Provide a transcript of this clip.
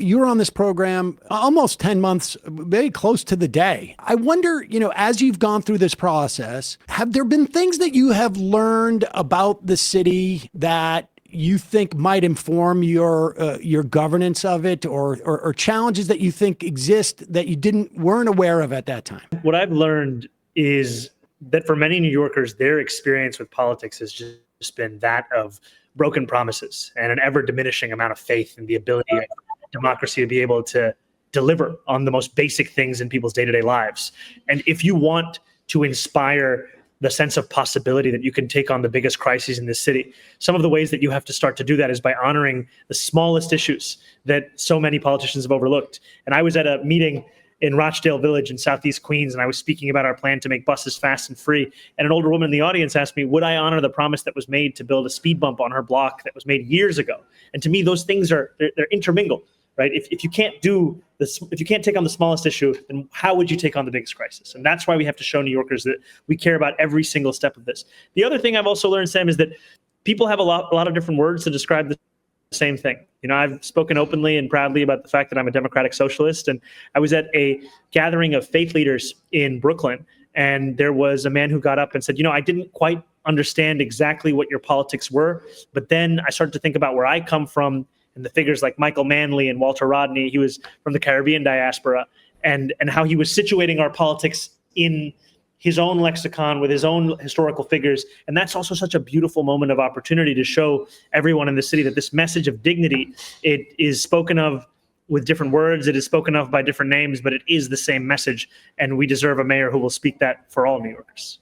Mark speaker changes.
Speaker 1: You were on this program almost 10 months, very close to the day. I wonder, as you've gone through this process, have there been things that you have learned about the city that you think might inform your governance of it, or challenges that you think exist that you weren't aware of at that time?
Speaker 2: What I've learned is that for many New Yorkers, their experience with politics has just been that of broken promises and an ever diminishing amount of faith in the ability of democracy to be able to deliver on the most basic things in people's day-to-day lives. And if you want to inspire the sense of possibility that you can take on the biggest crises in this city, some of the ways that you have to start to do that is by honoring the smallest issues that so many politicians have overlooked. And I was at a meeting in Rochdale Village in Southeast Queens, and I was speaking about our plan to make buses fast and free. And an older woman in the audience asked me, would I honor the promise that was made to build a speed bump on her block that was made years ago? And to me, those things they're intermingled, right? If you can't do this, if you can't take on the smallest issue, then how would you take on the biggest crisis? And that's why we have to show New Yorkers that we care about every single step of this. The other thing I've also learned, Sam, is that people have a lot of different words to describe the same thing. I've spoken openly and proudly about the fact that I'm a democratic socialist. And I was at a gathering of faith leaders in Brooklyn, and there was a man who got up and said, I didn't quite understand exactly what your politics were, but then I started to think about where I come from and the figures like Michael Manley and Walter Rodney. He was from the Caribbean diaspora, and how he was situating our politics in his own lexicon with his own historical figures. And that's also such a beautiful moment of opportunity to show everyone in the city that this message of dignity, it is spoken of with different words, it is spoken of by different names, but it is the same message. And we deserve a mayor who will speak that for all New Yorkers.